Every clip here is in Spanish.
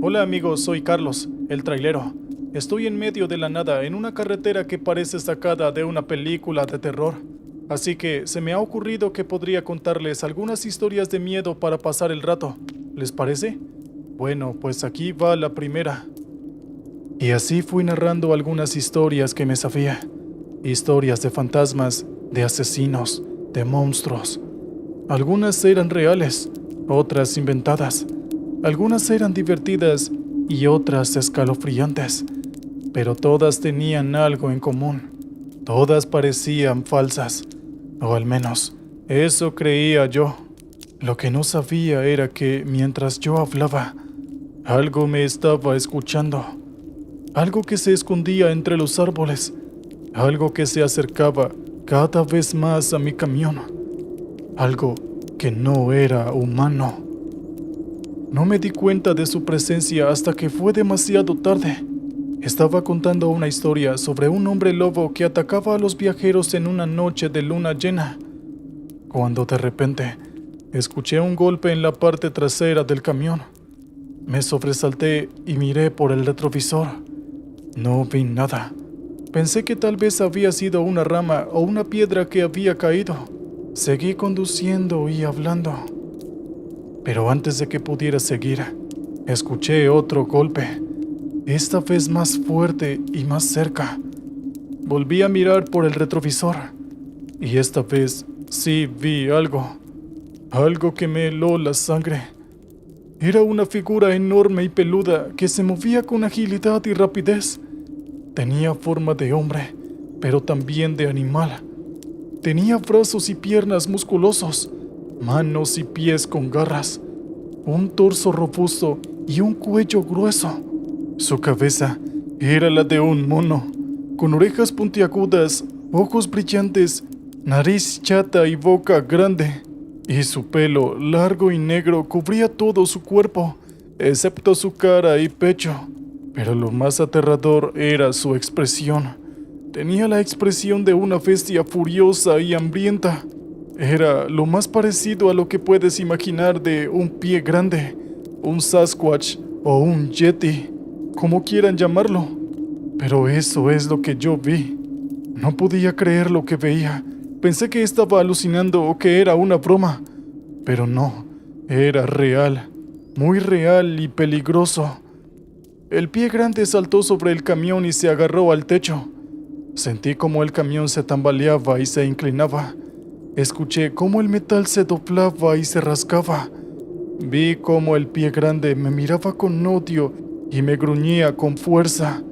Hola amigos, soy Carlos, el trailero. Estoy en medio de la nada, en una carretera que parece sacada de una película de terror. Así que se me ha ocurrido que podría contarles algunas historias de miedo para pasar el rato. ¿Les parece? Bueno, pues aquí va la primera. Y así fui narrando algunas historias que me sabía. Historias de fantasmas, de asesinos, de monstruos. Algunas eran reales, otras inventadas. Algunas eran divertidas y otras escalofriantes, pero todas tenían algo en común. Todas parecían falsas, o al menos eso creía yo. Lo que no sabía era que mientras yo hablaba, algo me estaba escuchando. Algo que se escondía entre los árboles, algo que se acercaba cada vez más a mi camión, algo que no era humano. No me di cuenta de su presencia hasta que fue demasiado tarde. Estaba contando una historia sobre un hombre lobo que atacaba a los viajeros en una noche de luna llena, cuando de repente escuché un golpe en la parte trasera del camión. Me sobresalté y miré por el retrovisor. No vi nada. Pensé que tal vez había sido una rama o una piedra que había caído. Seguí conduciendo y hablando. Pero antes de que pudiera seguir, escuché otro golpe, esta vez más fuerte y más cerca. Volví a mirar por el retrovisor, y esta vez sí vi algo que me heló la sangre. Era una figura enorme y peluda que se movía con agilidad y rapidez. Tenía forma de hombre, pero también de animal. Tenía brazos y piernas musculosos, manos y pies con garras, un torso robusto y un cuello grueso. Su cabeza era la de un mono, con orejas puntiagudas, ojos brillantes, nariz chata y boca grande. Y su pelo, largo y negro, cubría todo su cuerpo, excepto su cara y pecho. Pero lo más aterrador era su expresión. Tenía la expresión de una bestia furiosa y hambrienta. Era lo más parecido a lo que puedes imaginar de un pie grande, un Sasquatch o un Yeti, como quieran llamarlo. Pero eso es lo que yo vi. No podía creer lo que veía. Pensé que estaba alucinando o que era una broma. Pero no, era real, muy real y peligroso. El pie grande saltó sobre el camión y se agarró al techo. Sentí como el camión se tambaleaba y se inclinaba. Escuché cómo el metal se doblaba y se rasgaba. Vi cómo el pie grande me miraba con odio y me gruñía con fuerza.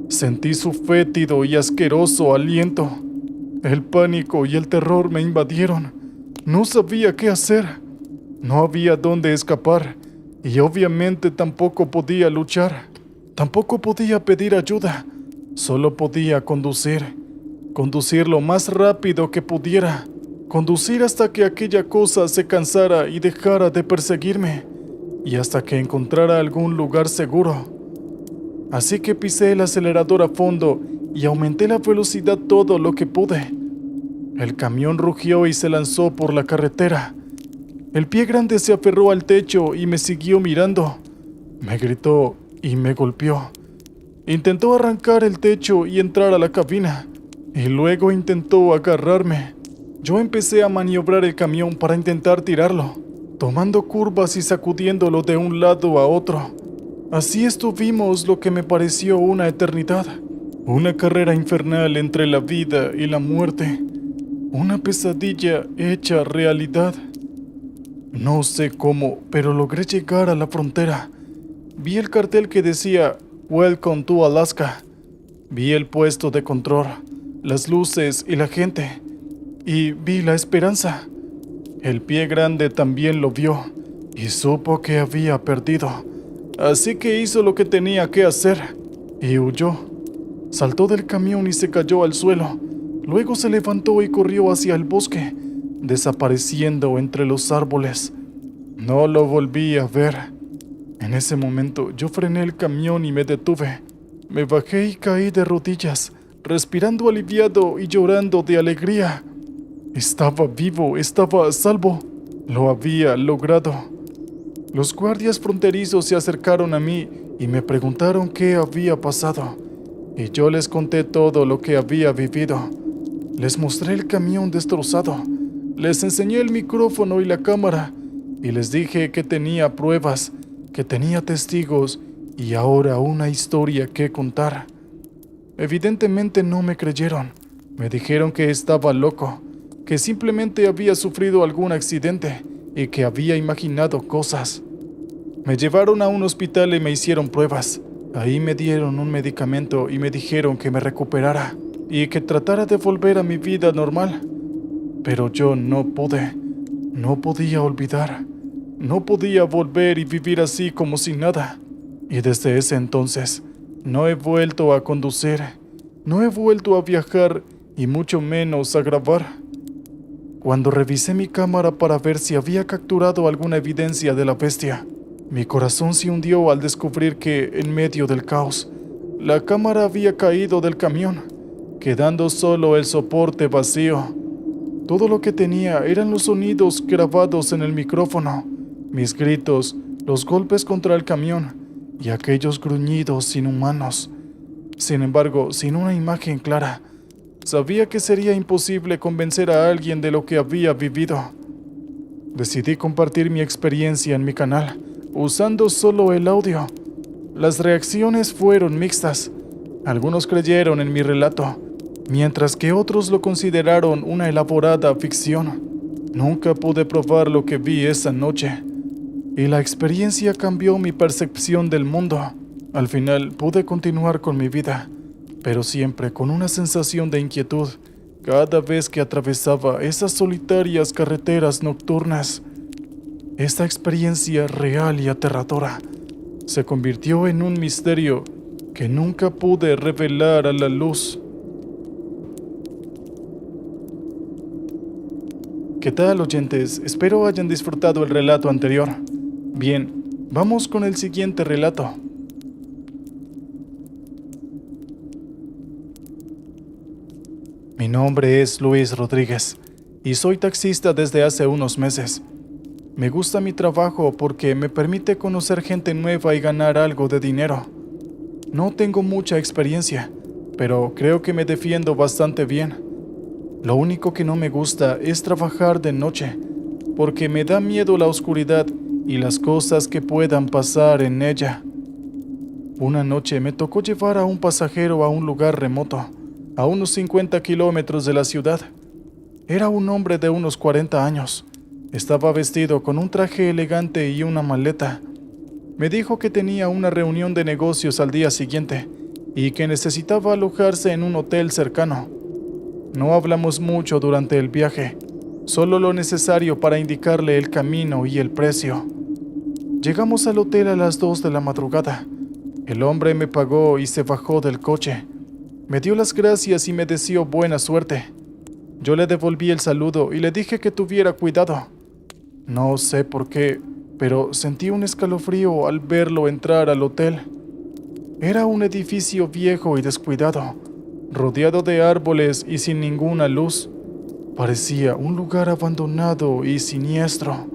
Sentí su fétido y asqueroso aliento. El pánico y el terror me invadieron. No sabía qué hacer. No había dónde escapar y obviamente tampoco podía luchar. Tampoco podía pedir ayuda. Solo podía conducir lo más rápido que pudiera, conducir hasta que aquella cosa se cansara y dejara de perseguirme, y hasta que encontrara algún lugar seguro. Así que pisé el acelerador a fondo y aumenté la velocidad todo lo que pude. El camión rugió y se lanzó por la carretera. El pie grande se aferró al techo y me siguió mirando. Me gritó y me golpeó. Intentó arrancar el techo y entrar a la cabina, y luego intentó agarrarme. Yo empecé a maniobrar el camión para intentar tirarlo, tomando curvas y sacudiéndolo de un lado a otro. Así estuvimos lo que me pareció una eternidad, una carrera infernal entre la vida y la muerte, una pesadilla hecha realidad. No sé cómo, pero logré llegar a la frontera. Vi el cartel que decía Welcome to Alaska. Vi el puesto de control, las luces y la gente. Y vi la esperanza. El pie grande también lo vio y supo que había perdido. Así que hizo lo que tenía que hacer y huyó. Saltó del camión y se cayó al suelo. Luego se levantó y corrió hacia el bosque, desapareciendo entre los árboles. No lo volví a ver. En ese momento yo frené el camión y me detuve. Me bajé y caí de rodillas, respirando aliviado y llorando de alegría. Estaba vivo, estaba a salvo. Lo había logrado. Los guardias fronterizos se acercaron a mí y me preguntaron qué había pasado, y yo les conté todo lo que había vivido. Les mostré el camión destrozado, les enseñé el micrófono y la cámara, y les dije que tenía pruebas, que tenía testigos y ahora una historia que contar. Evidentemente no me creyeron. Me dijeron que estaba loco, que simplemente había sufrido algún accidente y que había imaginado cosas. Me llevaron a un hospital y me hicieron pruebas. Ahí me dieron un medicamento y me dijeron que me recuperara y que tratara de volver a mi vida normal. Pero yo no pude. No podía olvidar. No podía volver y vivir así como si nada. Y desde ese entonces no he vuelto a conducir, no he vuelto a viajar y mucho menos a grabar. Cuando revisé mi cámara para ver si había capturado alguna evidencia de la bestia, mi corazón se hundió al descubrir que, en medio del caos, la cámara había caído del camión, quedando solo el soporte vacío. Todo lo que tenía eran los sonidos grabados en el micrófono, mis gritos, los golpes contra el camión y aquellos gruñidos inhumanos. Sin embargo, sin una imagen clara, sabía que sería imposible convencer a alguien de lo que había vivido. Decidí compartir mi experiencia en mi canal, usando solo el audio. Las reacciones fueron mixtas. Algunos creyeron en mi relato, mientras que otros lo consideraron una elaborada ficción. Nunca pude probar lo que vi esa noche, y la experiencia cambió mi percepción del mundo. Al final pude continuar con mi vida, pero siempre con una sensación de inquietud cada vez que atravesaba esas solitarias carreteras nocturnas. Esta experiencia real y aterradora se convirtió en un misterio que nunca pude revelar a la luz. ¿Qué tal, oyentes? Espero hayan disfrutado el relato anterior. Bien, vamos con el siguiente relato. Mi nombre es Luis Rodríguez y soy taxista desde hace unos meses. Me gusta mi trabajo porque me permite conocer gente nueva y ganar algo de dinero. No tengo mucha experiencia, pero creo que me defiendo bastante bien. Lo único que no me gusta es trabajar de noche, porque me da miedo la oscuridad y las cosas que puedan pasar en ella. Una noche me tocó llevar a un pasajero a un lugar remoto, a unos 50 kilómetros de la ciudad. Era un hombre de unos 40 años. Estaba vestido con un traje elegante y una maleta. Me dijo que tenía una reunión de negocios al día siguiente y que necesitaba alojarse en un hotel cercano. No hablamos mucho durante el viaje, solo lo necesario para indicarle el camino y el precio. Llegamos al hotel a las 2 de la madrugada. El hombre me pagó y se bajó del coche. Me dio las gracias y me deseó buena suerte. Yo le devolví el saludo y le dije que tuviera cuidado. No sé por qué, pero sentí un escalofrío al verlo entrar al hotel. Era un edificio viejo y descuidado, rodeado de árboles y sin ninguna luz. Parecía un lugar abandonado y siniestro.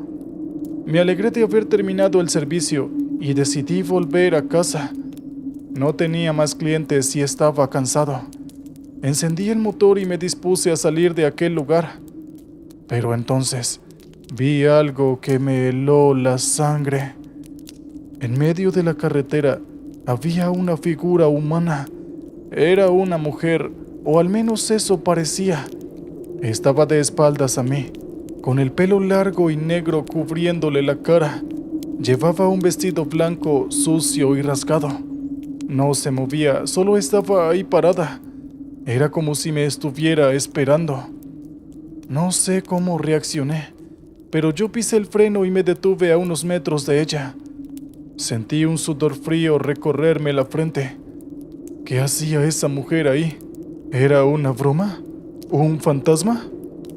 Me alegré de haber terminado el servicio y decidí volver a casa. No tenía más clientes y estaba cansado. Encendí el motor y me dispuse a salir de aquel lugar. Pero entonces vi algo que me heló la sangre. En medio de la carretera había una figura humana. Era una mujer, o al menos eso parecía. Estaba de espaldas a mí, con el pelo largo y negro cubriéndole la cara. Llevaba un vestido blanco, sucio y rasgado. No se movía, solo estaba ahí parada. Era como si me estuviera esperando. No sé cómo reaccioné, pero yo pisé el freno y me detuve a unos metros de ella. Sentí un sudor frío recorrerme la frente. ¿Qué hacía esa mujer ahí? ¿Era una broma? ¿Un fantasma?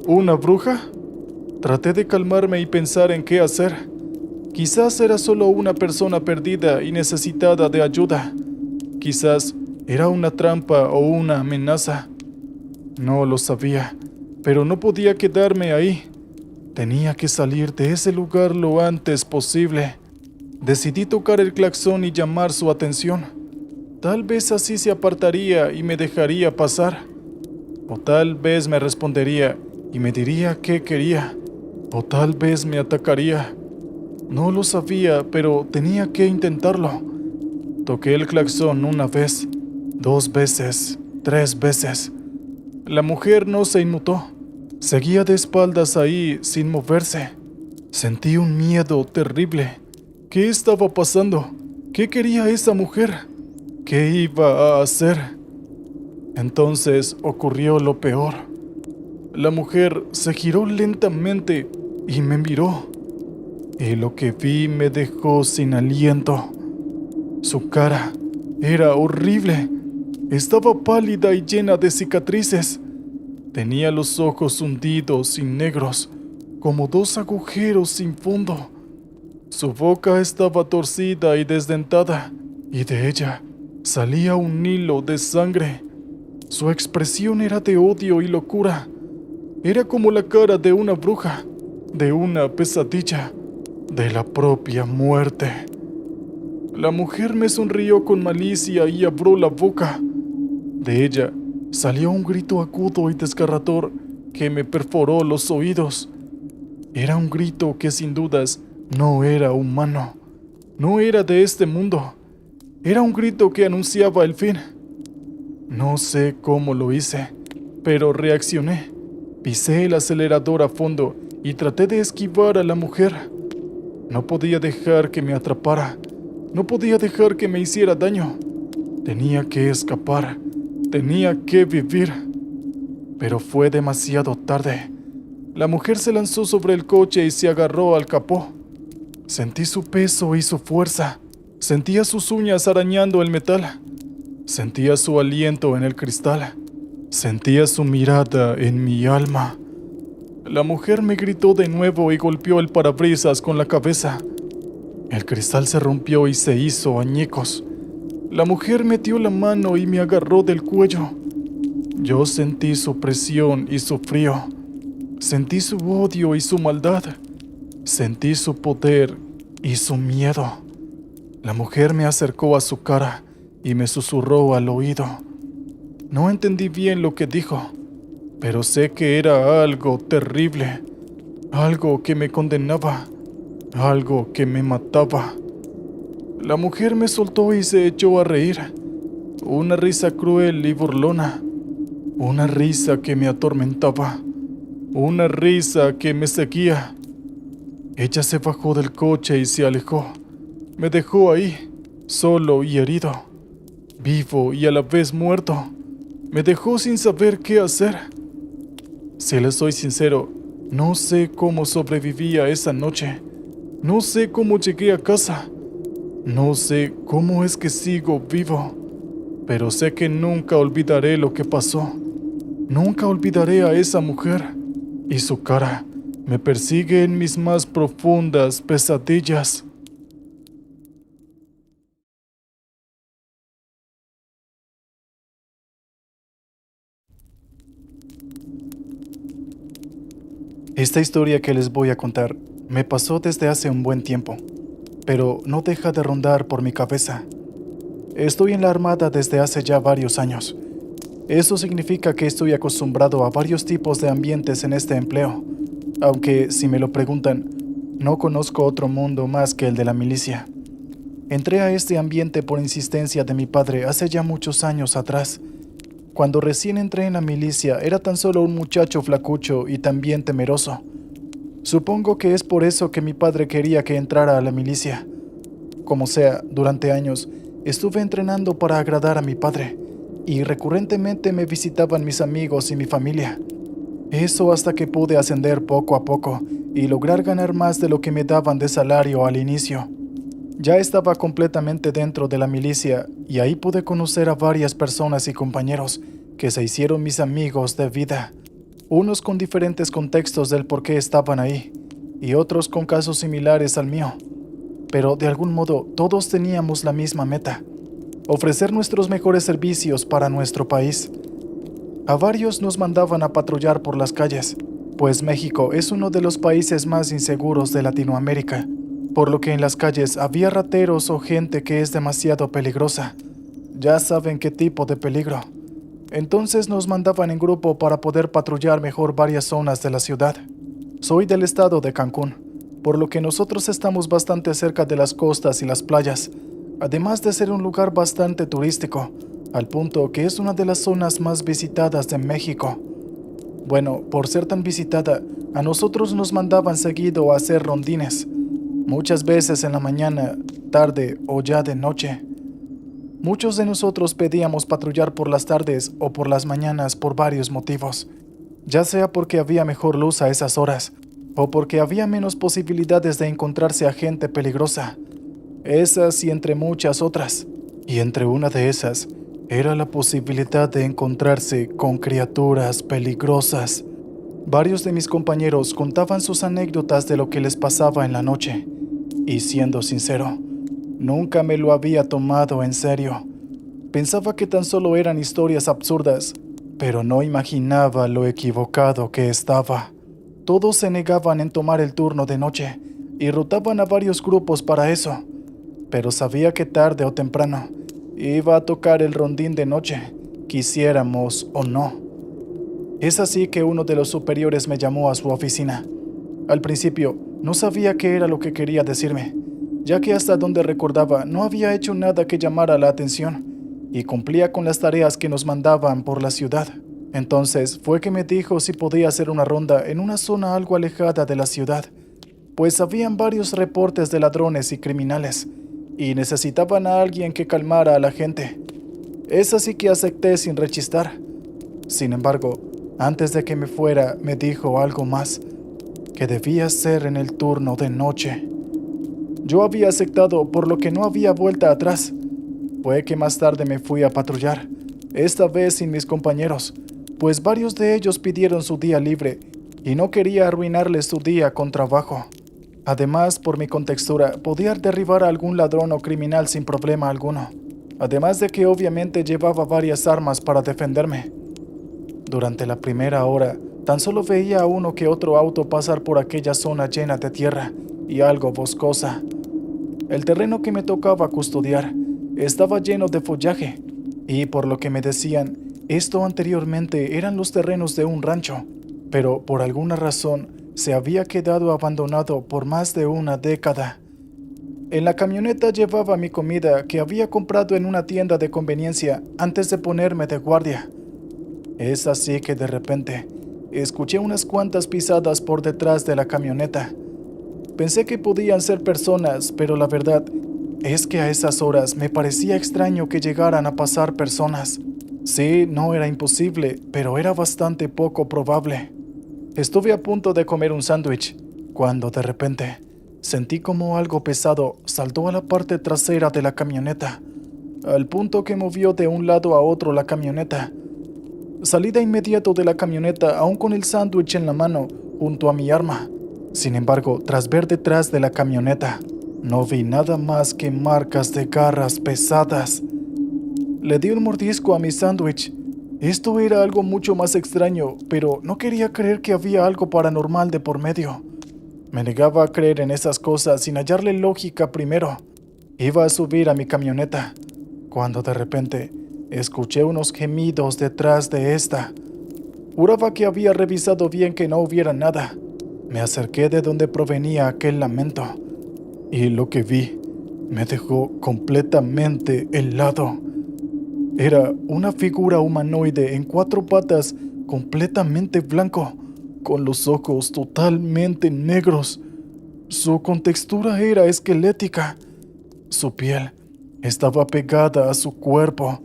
¿Una bruja? Traté de calmarme y pensar en qué hacer. Quizás era solo una persona perdida y necesitada de ayuda. Quizás era una trampa o una amenaza. No lo sabía, pero no podía quedarme ahí. Tenía que salir de ese lugar lo antes posible. Decidí tocar el claxon y llamar su atención. Tal vez así se apartaría y me dejaría pasar. O tal vez me respondería y me diría qué quería. O tal vez me atacaría. No lo sabía, pero tenía que intentarlo. Toqué el claxon una vez, 2 veces, 3 veces. La mujer no se inmutó. Seguía de espaldas ahí, sin moverse. Sentí un miedo terrible. ¿Qué estaba pasando? ¿Qué quería esa mujer? ¿Qué iba a hacer? Entonces ocurrió lo peor. La mujer se giró lentamente y me miró. Y lo que vi me dejó sin aliento. Su cara era horrible. Estaba pálida y llena de cicatrices. Tenía los ojos hundidos y negros, como 2 agujeros sin fondo. Su boca estaba torcida y desdentada, y de ella salía un hilo de sangre. Su expresión era de odio y locura. Era como la cara de una bruja, de una pesadilla, de la propia muerte. La mujer me sonrió con malicia y abrió la boca. De ella salió un grito agudo y desgarrador que me perforó los oídos. Era un grito que sin dudas no era humano, no era de este mundo. Era un grito que anunciaba el fin. No sé cómo lo hice, pero reaccioné. Pisé el acelerador a fondo y traté de esquivar a la mujer. No podía dejar que me atrapara. No podía dejar que me hiciera daño. Tenía que escapar. Tenía que vivir. Pero fue demasiado tarde. La mujer se lanzó sobre el coche y se agarró al capó. Sentí su peso y su fuerza. Sentía sus uñas arañando el metal. Sentía su aliento en el cristal. Sentía su mirada en mi alma. La mujer me gritó de nuevo y golpeó el parabrisas con la cabeza. El cristal se rompió y se hizo añicos. La mujer metió la mano y me agarró del cuello. Yo sentí su presión y su frío. Sentí su odio y su maldad. Sentí su poder y su miedo. La mujer me acercó a su cara y me susurró al oído. No entendí bien lo que dijo, pero sé que era algo terrible, algo que me condenaba, algo que me mataba. La mujer me soltó y se echó a reír. Una risa cruel y burlona. Una risa que me atormentaba. Una risa que me seguía. Ella se bajó del coche y se alejó. Me dejó ahí, solo y herido, vivo y a la vez muerto. Me dejó sin saber qué hacer. Si les soy sincero, no sé cómo sobreviví a esa noche. No sé cómo llegué a casa. No sé cómo es que sigo vivo. Pero sé que nunca olvidaré lo que pasó. Nunca olvidaré a esa mujer. Y su cara me persigue en mis más profundas pesadillas. Esta historia que les voy a contar me pasó desde hace un buen tiempo, pero no deja de rondar por mi cabeza. Estoy en la Armada desde hace ya varios años. Eso significa que estoy acostumbrado a varios tipos de ambientes en este empleo, aunque, si me lo preguntan, no conozco otro mundo más que el de la milicia. Entré a este ambiente por insistencia de mi padre hace ya muchos años atrás. Cuando recién entré en la milicia era tan solo un muchacho flacucho y también temeroso. Supongo que es por eso que mi padre quería que entrara a la milicia. Como sea, durante años estuve entrenando para agradar a mi padre, y recurrentemente me visitaban mis amigos y mi familia. Eso hasta que pude ascender poco a poco y lograr ganar más de lo que me daban de salario al inicio. Ya estaba completamente dentro de la milicia y ahí pude conocer a varias personas y compañeros que se hicieron mis amigos de vida, unos con diferentes contextos del por qué estaban ahí y otros con casos similares al mío. Pero de algún modo todos teníamos la misma meta: ofrecer nuestros mejores servicios para nuestro país. A varios nos mandaban a patrullar por las calles, pues México es uno de los países más inseguros de Latinoamérica. por lo que en las calles había rateros o gente que es demasiado peligrosa. Ya saben qué tipo de peligro. Entonces nos mandaban en grupo para poder patrullar mejor varias zonas de la ciudad. Soy del estado de Cancún, por lo que nosotros estamos bastante cerca de las costas y las playas, además de ser un lugar bastante turístico, al punto que es una de las zonas más visitadas de México. Bueno, por ser tan visitada, a nosotros nos mandaban seguido a hacer rondines, muchas veces en la mañana, tarde o ya de noche. Muchos de nosotros pedíamos patrullar por las tardes o por las mañanas por varios motivos, ya sea porque había mejor luz a esas horas, o porque había menos posibilidades de encontrarse a gente peligrosa. Esas y entre muchas otras. Y entre una de esas, era la posibilidad de encontrarse con criaturas peligrosas. Varios de mis compañeros contaban sus anécdotas de lo que les pasaba en la noche. Y siendo sincero, nunca me lo había tomado en serio. Pensaba que tan solo eran historias absurdas, pero no imaginaba lo equivocado que estaba. Todos se negaban en tomar el turno de noche y rotaban a varios grupos para eso, pero sabía que tarde o temprano iba a tocar el rondín de noche, quisiéramos o no. Es así que uno de los superiores me llamó a su oficina. Al principio no sabía qué era lo que quería decirme, ya que hasta donde recordaba no había hecho nada que llamara la atención y cumplía con las tareas que nos mandaban por la ciudad. Entonces fue que me dijo si podía hacer una ronda en una zona algo alejada de la ciudad, pues habían varios reportes de ladrones y criminales, y necesitaban a alguien que calmara a la gente. Es así que acepté sin rechistar. Sin embargo, antes de que me fuera, me dijo algo más, que debía ser en el turno de noche. Yo había aceptado, por lo que no había vuelta atrás. Fue que más tarde me fui a patrullar, esta vez sin mis compañeros, pues varios de ellos pidieron su día libre y no quería arruinarles su día con trabajo. Además, por mi contextura, podía derribar a algún ladrón o criminal sin problema alguno, además de que obviamente llevaba varias armas para defenderme. Durante la primera hora, tan solo veía a uno que otro auto pasar por aquella zona llena de tierra y algo boscosa. El terreno que me tocaba custodiar estaba lleno de follaje, y por lo que me decían, esto anteriormente eran los terrenos de un rancho, pero por alguna razón se había quedado abandonado por más de una década. En la camioneta llevaba mi comida que había comprado en una tienda de conveniencia antes de ponerme de guardia. Es así que de repente escuché unas cuantas pisadas por detrás de la camioneta. Pensé que podían ser personas, pero la verdad es que a esas horas me parecía extraño que llegaran a pasar personas. Sí, no era imposible, pero era bastante poco probable. Estuve a punto de comer un sándwich, cuando de repente sentí como algo pesado saltó a la parte trasera de la camioneta, al punto que movió de un lado a otro la camioneta. Salí de inmediato de la camioneta, aún con el sándwich en la mano, junto a mi arma. Sin embargo, tras ver detrás de la camioneta, no vi nada más que marcas de garras pesadas. Le di un mordisco a mi sándwich. Esto era algo mucho más extraño, pero no quería creer que había algo paranormal de por medio. Me negaba a creer en esas cosas sin hallarle lógica primero. Iba a subir a mi camioneta, cuando de repente escuché unos gemidos detrás de esta. Juraba que había revisado bien que no hubiera nada. Me acerqué de donde provenía aquel lamento, y lo que vi me dejó completamente helado. Era una figura humanoide en 4 patas, completamente blanco, con los ojos totalmente negros. Su contextura era esquelética. Su piel estaba pegada a su cuerpo,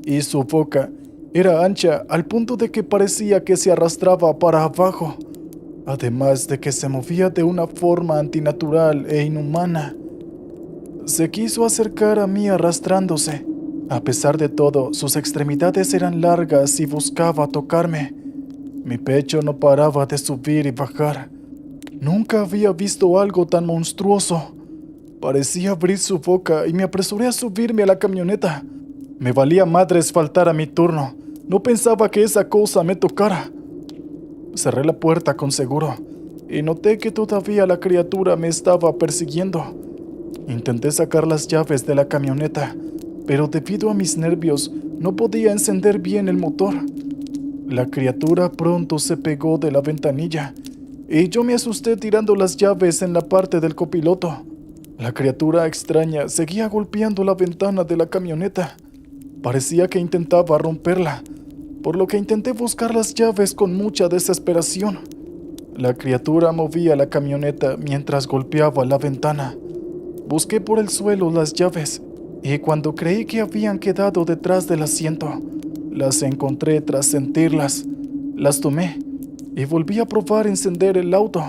y su boca era ancha al punto de que parecía que se arrastraba para abajo, además de que se movía de una forma antinatural e inhumana. Se quiso acercar a mí arrastrándose. A pesar de todo, sus extremidades eran largas y buscaba tocarme. Mi pecho no paraba de subir y bajar. Nunca había visto algo tan monstruoso. Parecía abrir su boca y me apresuré a subirme a la camioneta. Me valía madres faltar a mi turno. No pensaba que esa cosa me tocara. Cerré la puerta con seguro y noté que todavía la criatura me estaba persiguiendo. Intenté sacar las llaves de la camioneta, pero debido a mis nervios no podía encender bien el motor. La criatura pronto se pegó de la ventanilla y yo me asusté tirando las llaves en la parte del copiloto. La criatura extraña seguía golpeando la ventana de la camioneta. Parecía que intentaba romperla, por lo que intenté buscar las llaves con mucha desesperación. La criatura movía la camioneta mientras golpeaba la ventana. Busqué por el suelo las llaves y cuando creí que habían quedado detrás del asiento, las encontré tras sentirlas. Las tomé y volví a probar encender el auto.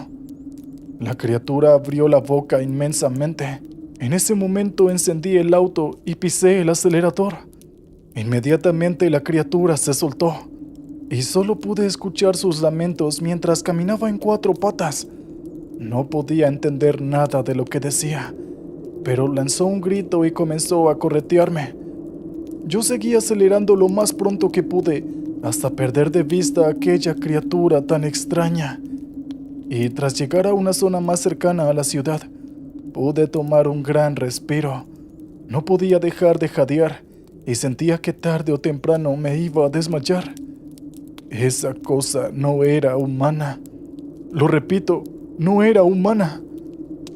La criatura abrió la boca inmensamente. En ese momento encendí el auto y pisé el acelerador. Inmediatamente la criatura se soltó y solo pude escuchar sus lamentos mientras caminaba en 4 patas. No podía entender nada de lo que decía, pero lanzó un grito y comenzó a corretearme. Yo seguí acelerando lo más pronto que pude hasta perder de vista a aquella criatura tan extraña. Y tras llegar a una zona más cercana a la ciudad, pude tomar un gran respiro. No podía dejar de jadear y sentía que tarde o temprano me iba a desmayar. Esa cosa no era humana. Lo repito, no era humana.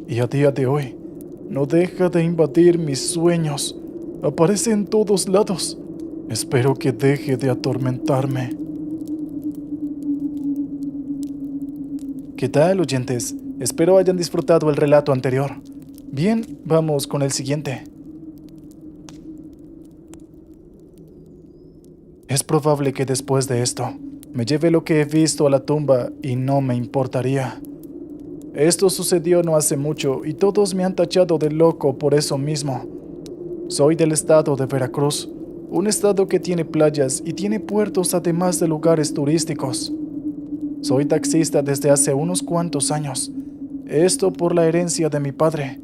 Y a día de hoy, no deja de invadir mis sueños. Aparece en todos lados. Espero que deje de atormentarme. ¿Qué tal, oyentes? Espero hayan disfrutado el relato anterior. Bien, vamos con el siguiente. Es probable que después de esto me lleve lo que he visto a la tumba y no me importaría. Esto sucedió no hace mucho y todos me han tachado de loco por eso mismo. Soy del estado de Veracruz, un estado que tiene playas y tiene puertos además de lugares turísticos. Soy taxista desde hace unos cuantos años, esto por la herencia de mi padre.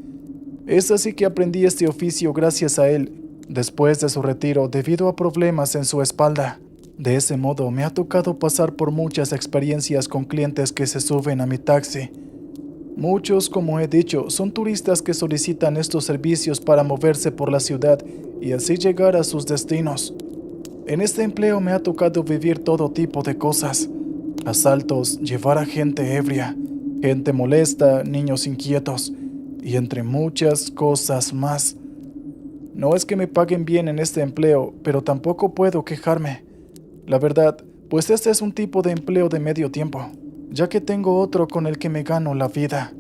Es así que aprendí este oficio gracias a él, después de su retiro debido a problemas en su espalda. De ese modo me ha tocado pasar por muchas experiencias con clientes que se suben a mi taxi. Muchos, como he dicho, son turistas que solicitan estos servicios para moverse por la ciudad y así llegar a sus destinos. En este empleo me ha tocado vivir todo tipo de cosas. Asaltos, llevar a gente ebria, gente molesta, niños inquietos y entre muchas cosas más. No es que me paguen bien en este empleo, pero tampoco puedo quejarme. La verdad, pues este es un tipo de empleo de medio tiempo, ya que tengo otro con el que me gano la vida.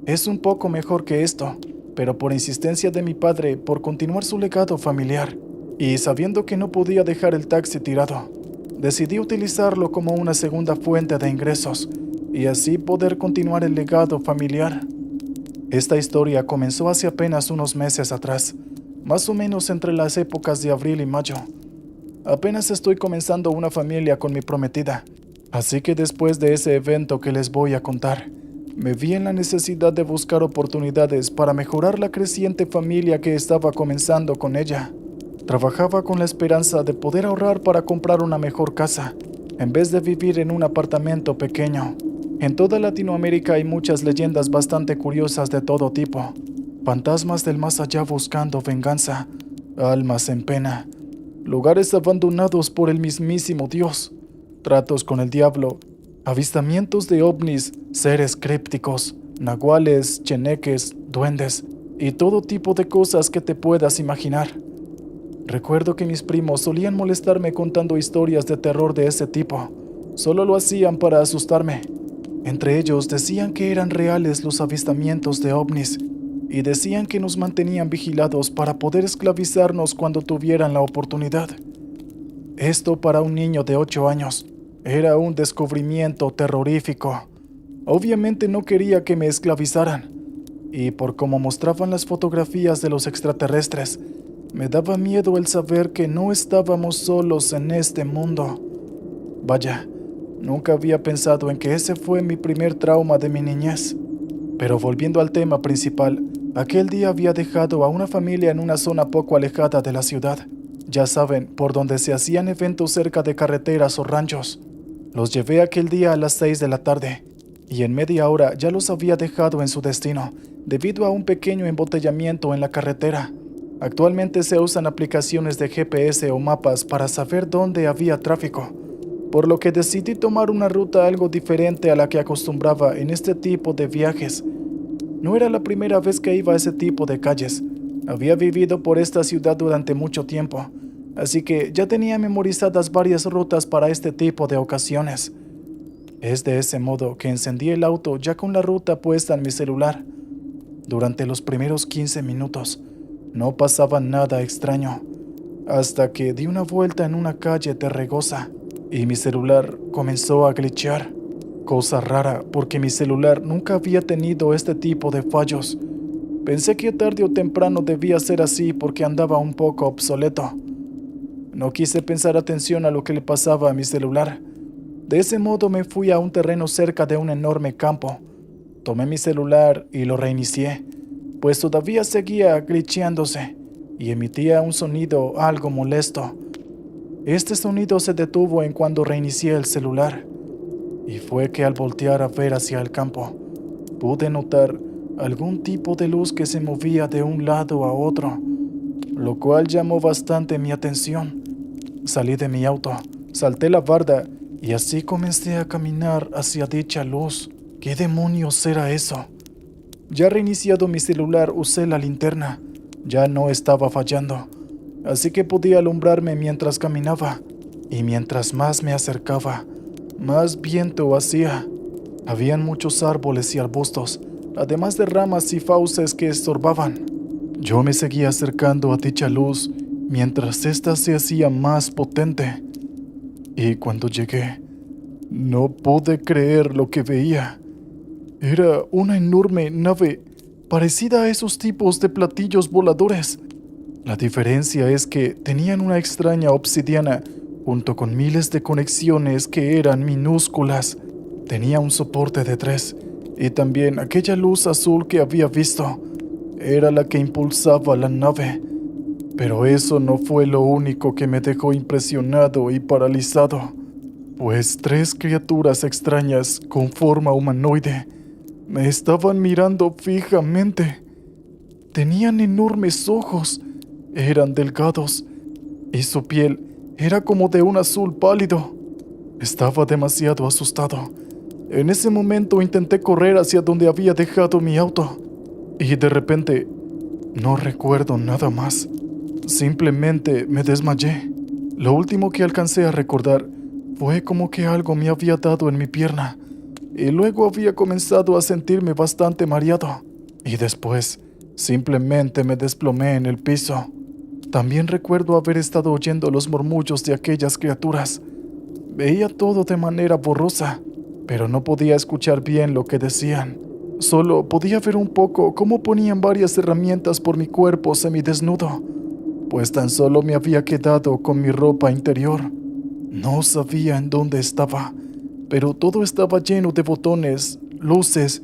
Es un poco mejor que esto, pero por insistencia de mi padre por continuar su legado familiar, y sabiendo que no podía dejar el taxi tirado, decidí utilizarlo como una segunda fuente de ingresos y así poder continuar el legado familiar. Esta historia comenzó hace apenas unos meses atrás, más o menos entre las épocas de abril y mayo. Apenas estoy comenzando una familia con mi prometida, así que después de ese evento que les voy a contar, me vi en la necesidad de buscar oportunidades para mejorar la creciente familia que estaba comenzando con ella. Trabajaba con la esperanza de poder ahorrar para comprar una mejor casa, en vez de vivir en un apartamento pequeño. En toda Latinoamérica hay muchas leyendas bastante curiosas de todo tipo. Fantasmas del más allá buscando venganza, almas en pena, lugares abandonados por el mismísimo Dios, tratos con el diablo, avistamientos de ovnis, seres crípticos, nahuales, cheneques, duendes y todo tipo de cosas que te puedas imaginar. Recuerdo que mis primos solían molestarme contando historias de terror de ese tipo. Solo lo hacían para asustarme. Entre ellos decían que eran reales los avistamientos de ovnis y decían que nos mantenían vigilados para poder esclavizarnos cuando tuvieran la oportunidad. Esto para un niño de 8 años era un descubrimiento terrorífico. Obviamente no quería que me esclavizaran, y por cómo mostraban las fotografías de los extraterrestres, me daba miedo el saber que no estábamos solos en este mundo. Vaya, nunca había pensado en que ese fue mi primer trauma de mi niñez. Pero volviendo al tema principal, aquel día había dejado a una familia en una zona poco alejada de la ciudad. Ya saben, por donde se hacían eventos cerca de carreteras o ranchos. Los llevé aquel día a las 6 de la tarde. y en media hora ya los había dejado en su destino, debido a un pequeño embotellamiento en la carretera. Actualmente se usan aplicaciones de GPS o mapas para saber dónde había tráfico, por lo que decidí tomar una ruta algo diferente a la que acostumbraba en este tipo de viajes. No era la primera vez que iba a ese tipo de calles. Había vivido por esta ciudad durante mucho tiempo, así que ya tenía memorizadas varias rutas para este tipo de ocasiones. Es de ese modo que encendí el auto ya con la ruta puesta en mi celular. Durante los primeros 15 minutos no pasaba nada extraño, hasta que di una vuelta en una calle terregosa y mi celular comenzó a glitchear. Cosa rara, porque mi celular nunca había tenido este tipo de fallos. Pensé que tarde o temprano debía ser así porque andaba un poco obsoleto. No quise prestar atención a lo que le pasaba a mi celular. De ese modo me fui a un terreno cerca de un enorme campo. Tomé mi celular y lo reinicié, pues todavía seguía glitcheándose y emitía un sonido algo molesto. Este sonido se detuvo en cuando reinicié el celular, y fue que al voltear a ver hacia el campo, pude notar algún tipo de luz que se movía de un lado a otro, lo cual llamó bastante mi atención. Salí de mi auto, salté la barda y así comencé a caminar hacia dicha luz. ¿Qué demonios era eso? Ya reiniciado mi celular, usé la linterna. Ya no estaba fallando, así que podía alumbrarme mientras caminaba, y mientras más me acercaba, más viento hacía. Habían muchos árboles y arbustos, además de ramas y fauces que estorbaban. Yo me seguía acercando a dicha luz mientras ésta se hacía más potente. Y cuando llegué, no pude creer lo que veía. Era una enorme nave parecida a esos tipos de platillos voladores. La diferencia es que tenían una extraña obsidiana junto con miles de conexiones que eran minúsculas. Tenía un soporte de 3 y también aquella luz azul que había visto era la que impulsaba la nave. Pero eso no fue lo único que me dejó impresionado y paralizado, pues 3 criaturas extrañas con forma humanoide me estaban mirando fijamente. Tenían enormes ojos, eran delgados, y su piel era como de un azul pálido. Estaba demasiado asustado. En ese momento intenté correr hacia donde había dejado mi auto, y de repente no recuerdo nada más. Simplemente me desmayé. Lo último que alcancé a recordar fue como que algo me había dado en mi pierna, y luego había comenzado a sentirme bastante mareado, y después simplemente me desplomé en el piso. También recuerdo haber estado oyendo los murmullos de aquellas criaturas. Veía todo de manera borrosa, pero no podía escuchar bien lo que decían. Solo podía ver un poco cómo ponían varias herramientas por mi cuerpo semidesnudo, pues tan solo me había quedado con mi ropa interior. No sabía en dónde estaba, pero todo estaba lleno de botones, luces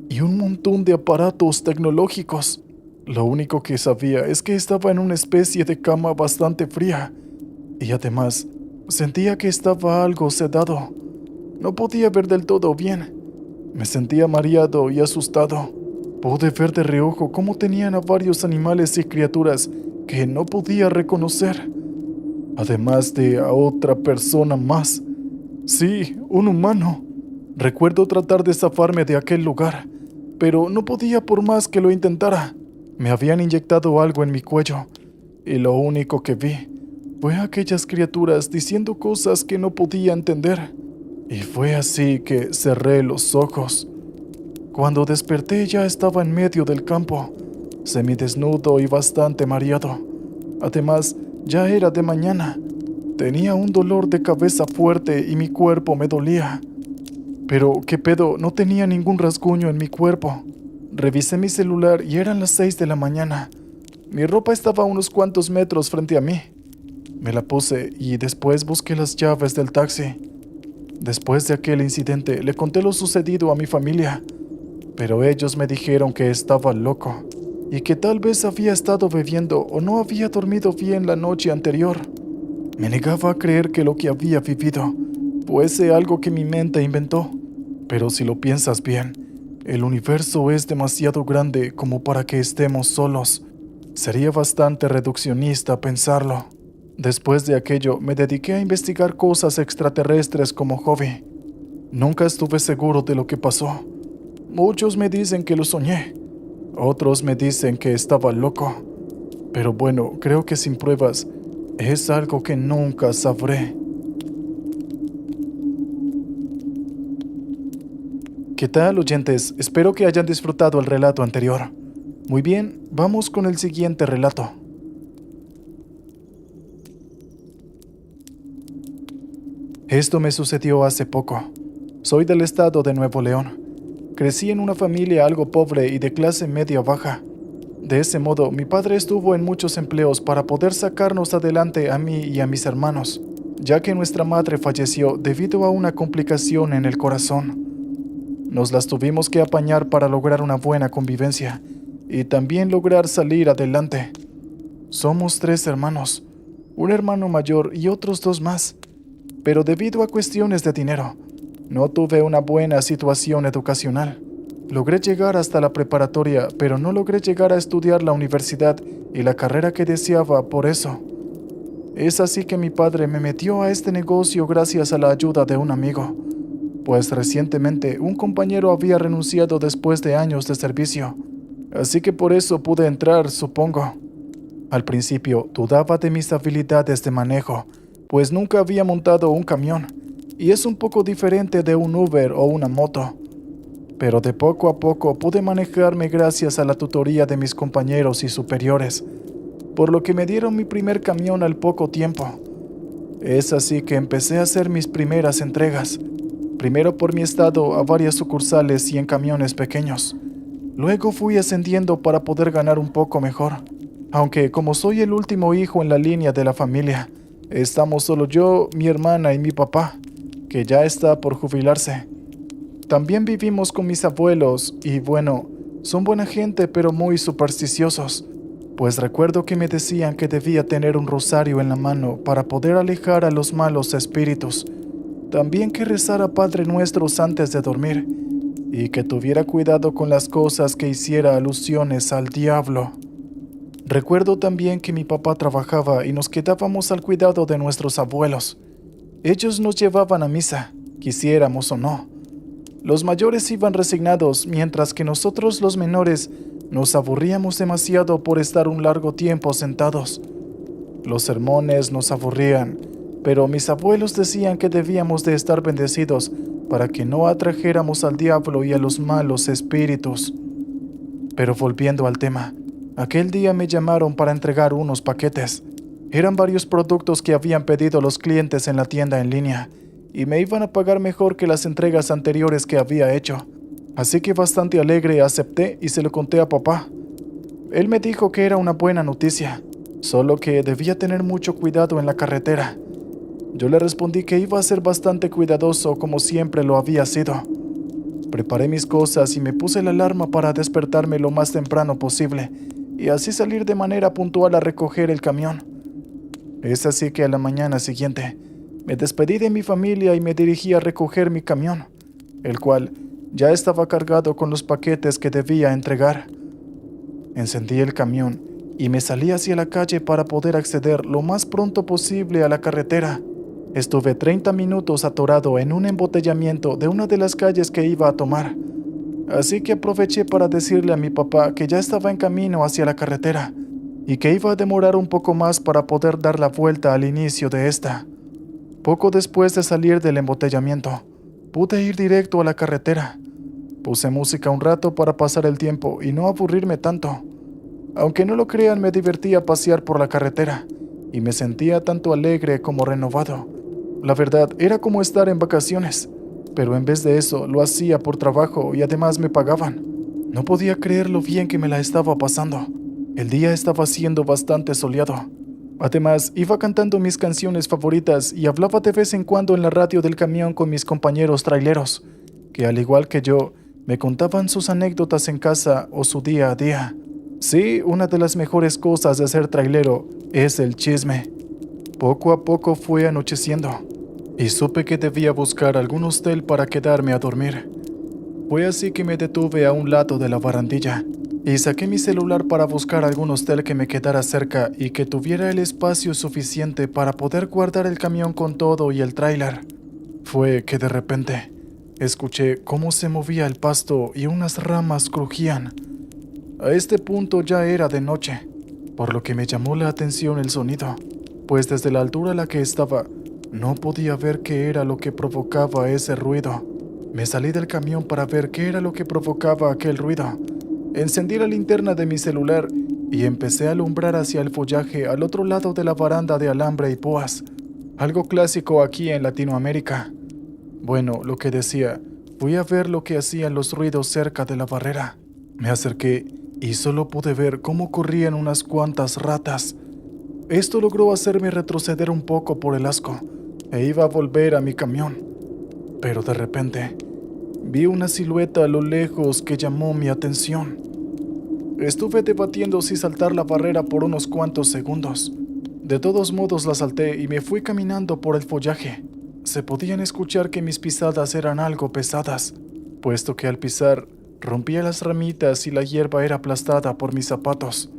y un montón de aparatos tecnológicos. Lo único que sabía es que estaba en una especie de cama bastante fría, y además sentía que estaba algo sedado. No podía ver del todo bien. Me sentía mareado y asustado. Pude ver de reojo cómo tenían a varios animales y criaturas que no podía reconocer, además de a otra persona más. Sí, un humano. Recuerdo tratar de zafarme de aquel lugar, pero no podía por más que lo intentara. Me habían inyectado algo en mi cuello, y lo único que vi fue aquellas criaturas diciendo cosas que no podía entender. Y fue así que cerré los ojos. Cuando desperté ya estaba en medio del campo, semidesnudo y bastante mareado. Además, ya era de mañana. Tenía un dolor de cabeza fuerte y mi cuerpo me dolía. Pero, ¿qué pedo? No tenía ningún rasguño en mi cuerpo. Revisé mi celular y eran las 6 de la mañana. Mi ropa estaba a unos cuantos metros frente a mí. Me la puse y después busqué las llaves del taxi. Después de aquel incidente, le conté lo sucedido a mi familia, pero ellos me dijeron que estaba loco y que tal vez había estado bebiendo o no había dormido bien la noche anterior. Me negaba a creer que lo que había vivido fuese algo que mi mente inventó, Pero si lo piensas bien, el universo es demasiado grande como para que estemos solos. Sería bastante reduccionista pensarlo. Después de aquello, me dediqué a investigar cosas extraterrestres como hobby. Nunca estuve seguro de lo que pasó. Muchos me dicen que lo soñé. Otros me dicen que estaba loco. Pero bueno, creo que sin pruebas es algo que nunca sabré. ¿Qué tal, oyentes? Espero que hayan disfrutado el relato anterior. Muy bien, vamos con el siguiente relato. Esto me sucedió hace poco. Soy del estado de Nuevo León. Crecí en una familia algo pobre y de clase media baja. De ese modo, mi padre estuvo en muchos empleos para poder sacarnos adelante a mí y a mis hermanos, ya que nuestra madre falleció debido a una complicación en el corazón. Nos las tuvimos que apañar para lograr una buena convivencia y también lograr salir adelante. Somos 3 hermanos, un hermano mayor y otros 2 más, pero debido a cuestiones de dinero, no tuve una buena situación educacional. Logré llegar hasta la preparatoria, pero no logré llegar a estudiar la universidad y la carrera que deseaba por eso. Es así que mi padre me metió a este negocio gracias a la ayuda de un amigo, pues recientemente un compañero había renunciado después de años de servicio, así que por eso pude entrar, supongo. Al principio dudaba de mis habilidades de manejo, pues nunca había montado un camión, y es un poco diferente de un Uber o una moto. Pero de poco a poco pude manejarme gracias a la tutoría de mis compañeros y superiores, por lo que me dieron mi primer camión al poco tiempo. Es así que empecé a hacer mis primeras entregas, primero por mi estado a varias sucursales y en camiones pequeños. Luego fui ascendiendo para poder ganar un poco mejor, aunque como soy el último hijo en la línea de la familia, estamos solo yo, mi hermana y mi papá, que ya está por jubilarse. También vivimos con mis abuelos y bueno, son buena gente pero muy supersticiosos, pues recuerdo que me decían que debía tener un rosario en la mano para poder alejar a los malos espíritus. También que rezara Padre Nuestros antes de dormir y que tuviera cuidado con las cosas que hiciera alusiones al diablo. Recuerdo también que mi papá trabajaba y nos quedábamos al cuidado de nuestros abuelos. Ellos nos llevaban a misa, quisiéramos o no. Los mayores iban resignados, mientras que nosotros los menores nos aburríamos demasiado por estar un largo tiempo sentados. Los sermones nos aburrían, pero mis abuelos decían que debíamos de estar bendecidos para que no atrajéramos al diablo y a los malos espíritus. Pero volviendo al tema, aquel día me llamaron para entregar unos paquetes. Eran varios productos que habían pedido los clientes en la tienda en línea, y me iban a pagar mejor que las entregas anteriores que había hecho. Así que bastante alegre acepté y se lo conté a papá. Él me dijo que era una buena noticia, solo que debía tener mucho cuidado en la carretera. Yo le respondí que iba a ser bastante cuidadoso como siempre lo había sido. Preparé mis cosas y me puse la alarma para despertarme lo más temprano posible y así salir de manera puntual a recoger el camión. Es así que a la mañana siguiente me despedí de mi familia y me dirigí a recoger mi camión, el cual ya estaba cargado con los paquetes que debía entregar. Encendí el camión y me salí hacia la calle para poder acceder lo más pronto posible a la carretera. Estuve 30 minutos atorado en un embotellamiento de una de las calles que iba a tomar, así que aproveché para decirle a mi papá que ya estaba en camino hacia la carretera y que iba a demorar un poco más para poder dar la vuelta al inicio de esta. Poco después de salir del embotellamiento, pude ir directo a la carretera. Puse música un rato para pasar el tiempo y no aburrirme tanto. Aunque no lo crean, me divertía pasear por la carretera y me sentía tanto alegre como renovado. La verdad, era como estar en vacaciones, pero en vez de eso lo hacía por trabajo y además me pagaban. No podía creer lo bien que me la estaba pasando. El día estaba siendo bastante soleado. Además, iba cantando mis canciones favoritas y hablaba de vez en cuando en la radio del camión con mis compañeros traileros, que al igual que yo, me contaban sus anécdotas en casa o su día a día. Sí, una de las mejores cosas de ser trailero es el chisme. Poco a poco fue anocheciendo y supe que debía buscar algún hostel para quedarme a dormir. Fue así que me detuve a un lado de la barandilla y saqué mi celular para buscar algún hostel que me quedara cerca y que tuviera el espacio suficiente para poder guardar el camión con todo y el tráiler. Fue que de repente escuché cómo se movía el pasto y unas ramas crujían. A este punto ya era de noche, por lo que me llamó la atención el sonido, pues desde la altura a la que estaba no podía ver qué era lo que provocaba ese ruido. Me salí del camión para ver qué era lo que provocaba aquel ruido. Encendí la linterna de mi celular y empecé a alumbrar hacia el follaje al otro lado de la baranda de alambre y púas, algo clásico aquí en Latinoamérica. Bueno, lo que decía, fui a ver lo que hacían los ruidos cerca de la barrera. Me acerqué y solo pude ver cómo corrían unas cuantas ratas. Esto logró hacerme retroceder un poco por el asco e iba a volver a mi camión. Pero de repente, vi una silueta a lo lejos que llamó mi atención. Estuve debatiendo si saltar la barrera por unos cuantos segundos. De todos modos la salté y me fui caminando por el follaje. Se podían escuchar que mis pisadas eran algo pesadas, puesto que al pisar rompía las ramitas y la hierba era aplastada por mis zapatos.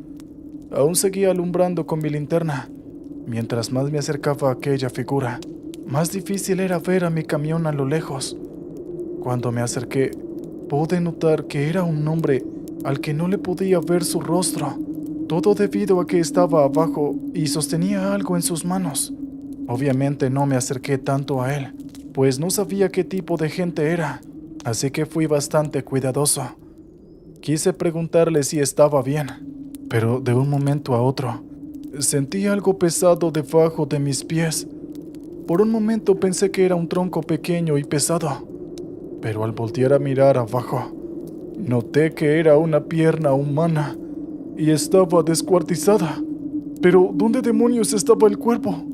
Aún seguía alumbrando con mi linterna. Mientras más me acercaba a aquella figura, más difícil era ver a mi camión a lo lejos. Cuando me acerqué, pude notar que era un hombre al que no le podía ver su rostro, todo debido a que estaba abajo y sostenía algo en sus manos. Obviamente no me acerqué tanto a él, pues no sabía qué tipo de gente era, así que fui bastante cuidadoso. Quise preguntarle si estaba bien, pero de un momento a otro, sentí algo pesado debajo de mis pies. Por un momento pensé que era un tronco pequeño y pesado, pero al voltear a mirar abajo, noté que era una pierna humana y estaba descuartizada. Pero ¿dónde demonios estaba el cuerpo?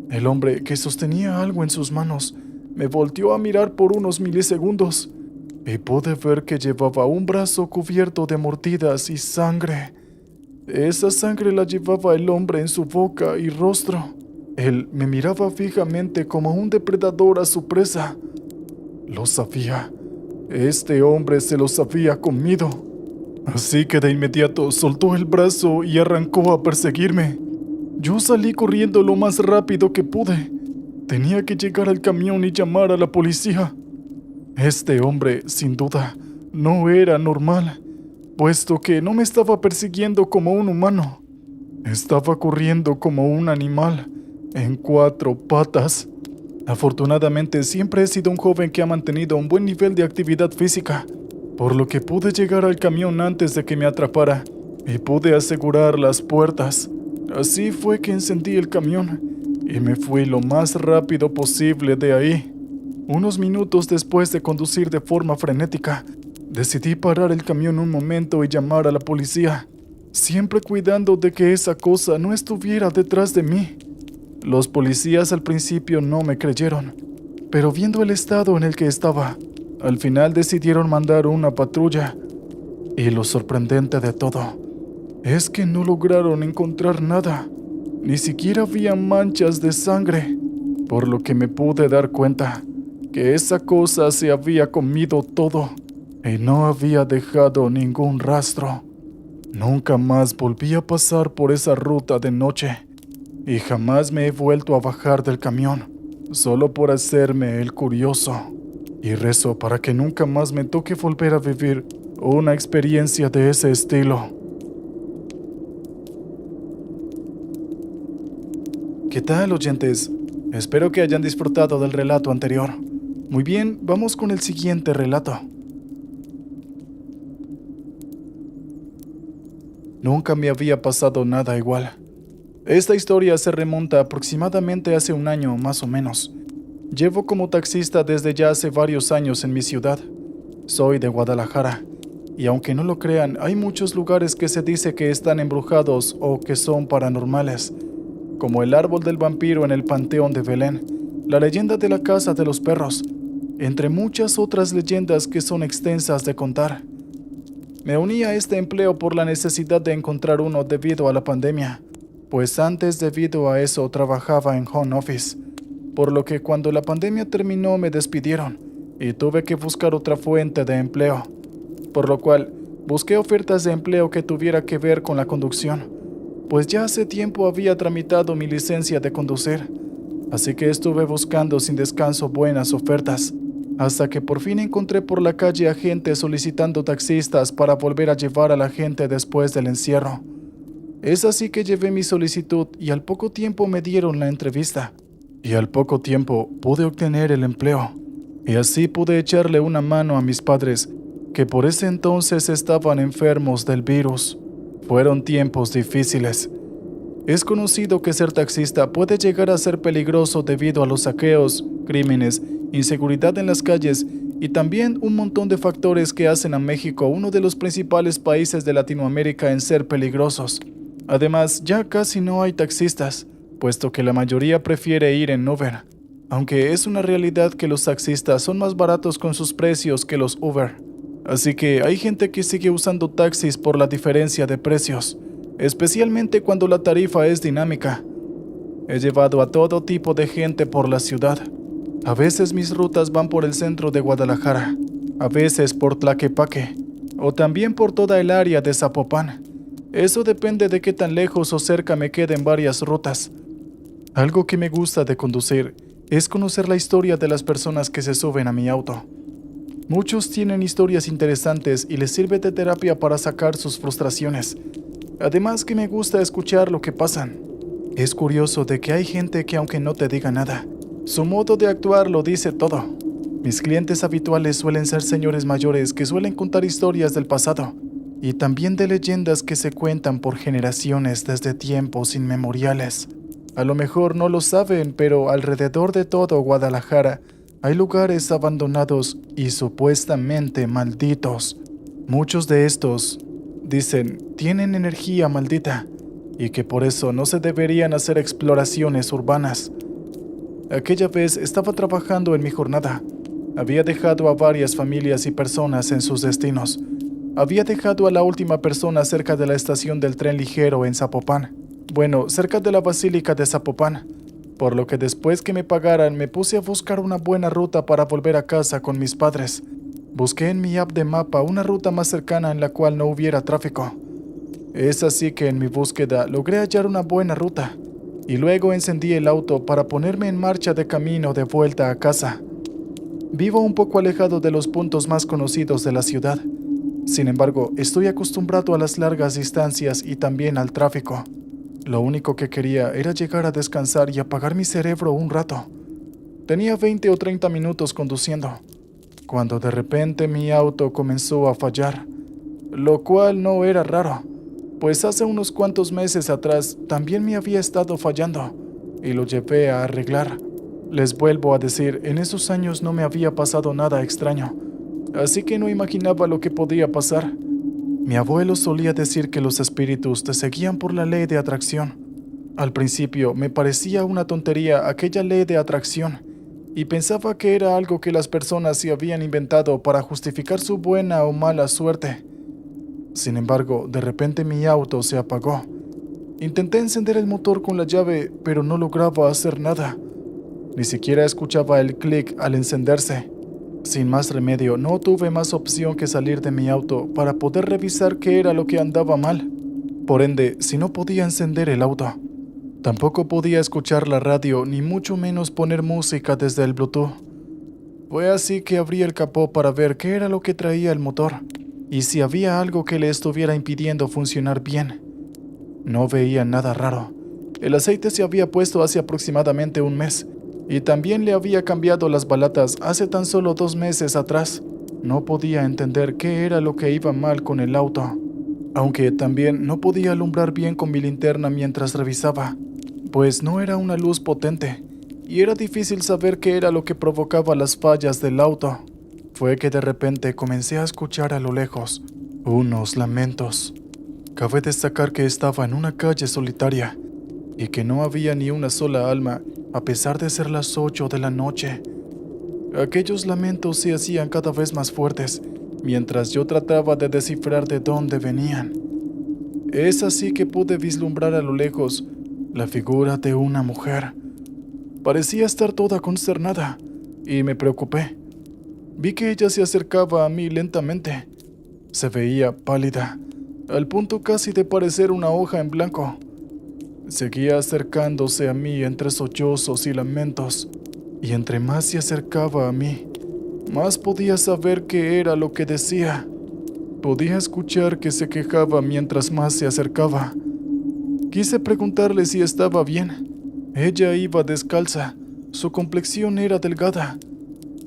El hombre, que sostenía algo en sus manos, me volteó a mirar por unos milisegundos y pude ver que llevaba un brazo cubierto de mordidas y sangre. Esa sangre la llevaba el hombre en su boca y rostro. Él me miraba fijamente como un depredador a su presa. Lo sabía. Este hombre se los había comido. Así que de inmediato soltó el brazo y arrancó a perseguirme. Yo salí corriendo lo más rápido que pude. Tenía que llegar al camión y llamar a la policía. Este hombre, sin duda, no era normal, puesto que no me estaba persiguiendo como un humano. Estaba corriendo como un animal, en 4 patas. Afortunadamente, siempre he sido un joven que ha mantenido un buen nivel de actividad física, por lo que pude llegar al camión antes de que me atrapara y pude asegurar las puertas. Así fue que encendí el camión y me fui lo más rápido posible de ahí. Unos minutos después de conducir de forma frenética, decidí parar el camión un momento y llamar a la policía, siempre cuidando de que esa cosa no estuviera detrás de mí. Los policías al principio no me creyeron, pero viendo el estado en el que estaba, al final decidieron mandar una patrulla. Y lo sorprendente de todo es que no lograron encontrar nada, ni siquiera había manchas de sangre, por lo que me pude dar cuenta que esa cosa se había comido todo y no había dejado ningún rastro. Nunca más volví a pasar por esa ruta de noche y jamás me he vuelto a bajar del camión, solo por hacerme el curioso. Y rezo para que nunca más me toque volver a vivir una experiencia de ese estilo. ¿Qué tal, oyentes? Espero que hayan disfrutado del relato anterior. Muy bien, vamos con el siguiente relato. Nunca me había pasado nada igual. Esta historia se remonta aproximadamente hace un año, más o menos. Llevo como taxista desde ya hace varios años en mi ciudad. Soy de Guadalajara, y aunque no lo crean, hay muchos lugares que se dice que están embrujados o que son paranormales, como el árbol del vampiro en el Panteón de Belén, la leyenda de la Casa de los Perros, entre muchas otras leyendas que son extensas de contar. Me uní a este empleo por la necesidad de encontrar uno debido a la pandemia, pues antes debido a eso trabajaba en home office, por lo que cuando la pandemia terminó me despidieron y tuve que buscar otra fuente de empleo, por lo cual busqué ofertas de empleo que tuviera que ver con la conducción, pues ya hace tiempo había tramitado mi licencia de conducir, así que estuve buscando sin descanso buenas ofertas, hasta que por fin encontré por la calle a gente solicitando taxistas para volver a llevar a la gente después del encierro. Es así que llevé mi solicitud y al poco tiempo me dieron la entrevista. Y al poco tiempo pude obtener el empleo. Y así pude echarle una mano a mis padres, que por ese entonces estaban enfermos del virus. Fueron tiempos difíciles. Es conocido que ser taxista puede llegar a ser peligroso debido a los saqueos, crímenes, inseguridad en las calles y también un montón de factores que hacen a México uno de los principales países de Latinoamérica en ser peligrosos. Además, ya casi no hay taxistas, puesto que la mayoría prefiere ir en Uber, aunque es una realidad que los taxistas son más baratos con sus precios que los Uber. Así que hay gente que sigue usando taxis por la diferencia de precios, especialmente cuando la tarifa es dinámica. He llevado a todo tipo de gente por la ciudad. A veces mis rutas van por el centro de Guadalajara, a veces por Tlaquepaque, o también por toda el área de Zapopan. Eso depende de qué tan lejos o cerca me queden varias rutas. Algo que me gusta de conducir es conocer la historia de las personas que se suben a mi auto. Muchos tienen historias interesantes y les sirve de terapia para sacar sus frustraciones. Además que me gusta escuchar lo que pasan. Es curioso de que hay gente que aunque no te diga nada, su modo de actuar lo dice todo. Mis clientes habituales suelen ser señores mayores que suelen contar historias del pasado y también de leyendas que se cuentan por generaciones desde tiempos inmemoriales. A lo mejor no lo saben, pero alrededor de todo Guadalajara hay lugares abandonados y supuestamente malditos. Muchos de estos, dicen, tienen energía maldita y que por eso no se deberían hacer exploraciones urbanas. Aquella vez estaba trabajando en mi jornada. Había dejado a varias familias y personas en sus destinos. Había dejado a la última persona cerca de la estación del tren ligero en Zapopan. Bueno, cerca de la Basílica de Zapopan. Por lo que después que me pagaran me puse a buscar una buena ruta para volver a casa con mis padres. Busqué en mi app de mapa una ruta más cercana en la cual no hubiera tráfico. Es así que en mi búsqueda logré hallar una buena ruta. Y luego encendí el auto para ponerme en marcha de camino de vuelta a casa. Vivo un poco alejado de los puntos más conocidos de la ciudad. Sin embargo, estoy acostumbrado a las largas distancias y también al tráfico. Lo único que quería era llegar a descansar y apagar mi cerebro un rato. Tenía 20 o 30 minutos conduciendo, cuando de repente mi auto comenzó a fallar, lo cual no era raro, pues hace unos cuantos meses atrás también me había estado fallando y lo llevé a arreglar. Les vuelvo a decir, en esos años no me había pasado nada extraño, así que no imaginaba lo que podía pasar. Mi abuelo solía decir que los espíritus te seguían por la ley de atracción. Al principio me parecía una tontería aquella ley de atracción y pensaba que era algo que las personas se habían inventado para justificar su buena o mala suerte. Sin embargo, de repente mi auto se apagó. Intenté encender el motor con la llave, pero no lograba hacer nada. Ni siquiera escuchaba el clic al encenderse. Sin más remedio, no tuve más opción que salir de mi auto para poder revisar qué era lo que andaba mal. Por ende, si no podía encender el auto, tampoco podía escuchar la radio ni mucho menos poner música desde el Bluetooth. Fue así que abrí el capó para ver qué era lo que traía el motor y si había algo que le estuviera impidiendo funcionar bien. No veía nada raro. El aceite se había puesto hace aproximadamente un mes y también le había cambiado las balatas hace tan solo 2 meses atrás. No podía entender qué era lo que iba mal con el auto, aunque también no podía alumbrar bien con mi linterna mientras revisaba, pues no era una luz potente y era difícil saber qué era lo que provocaba las fallas del auto. Fue que de repente comencé a escuchar a lo lejos unos lamentos. Cabe destacar que estaba en una calle solitaria y que no había ni una sola alma, a pesar de ser las 8 de la noche. Aquellos lamentos se hacían cada vez más fuertes, mientras yo trataba de descifrar de dónde venían. Es así que pude vislumbrar a lo lejos la figura de una mujer. Parecía estar toda consternada, y me preocupé. Vi que ella se acercaba a mí lentamente. Se veía pálida, al punto casi de parecer una hoja en blanco. Seguía acercándose a mí entre sollozos y lamentos, y entre más se acercaba a mí, más podía saber qué era lo que decía. Podía escuchar que se quejaba mientras más se acercaba. Quise preguntarle si estaba bien. Ella iba descalza, su complexión era delgada,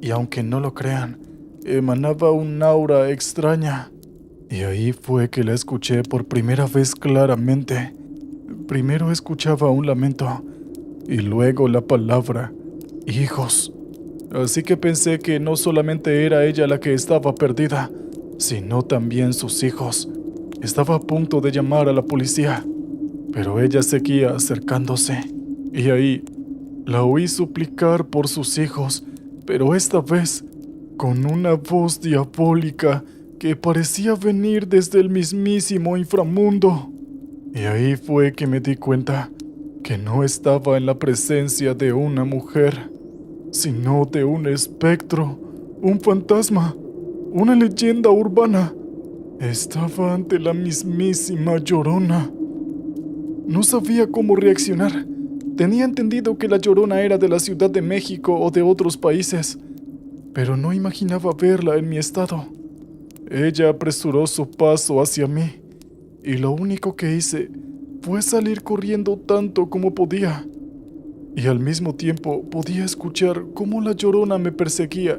y aunque no lo crean, emanaba un aura extraña. Y ahí fue que la escuché por primera vez claramente. Primero escuchaba un lamento, y luego la palabra, hijos. Así que pensé que no solamente era ella la que estaba perdida, sino también sus hijos. Estaba a punto de llamar a la policía, pero ella seguía acercándose. Y ahí la oí suplicar por sus hijos, pero esta vez con una voz diabólica que parecía venir desde el mismísimo inframundo. Y ahí fue que me di cuenta que no estaba en la presencia de una mujer, sino de un espectro, un fantasma, una leyenda urbana. Estaba ante la mismísima Llorona. No sabía cómo reaccionar. Tenía entendido que la Llorona era de la Ciudad de México o de otros países, pero no imaginaba verla en mi estado. Ella apresuró su paso hacia mí, y lo único que hice fue salir corriendo tanto como podía. Y al mismo tiempo podía escuchar cómo la Llorona me perseguía,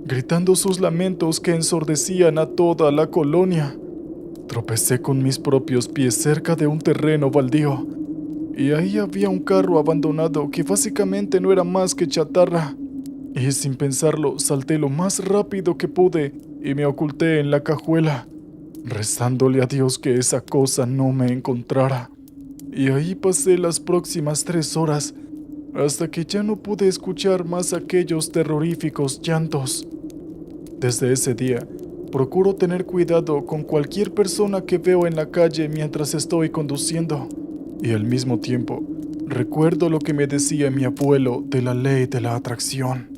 gritando sus lamentos que ensordecían a toda la colonia. Tropecé con mis propios pies cerca de un terreno baldío, y ahí había un carro abandonado que básicamente no era más que chatarra. Y sin pensarlo, salté lo más rápido que pude y me oculté en la cajuela, rezándole a Dios que esa cosa no me encontrara. Y ahí pasé las próximas 3 horas, hasta que ya no pude escuchar más aquellos terroríficos llantos. Desde ese día, procuro tener cuidado con cualquier persona que veo en la calle mientras estoy conduciendo, y al mismo tiempo, recuerdo lo que me decía mi abuelo de la ley de la atracción.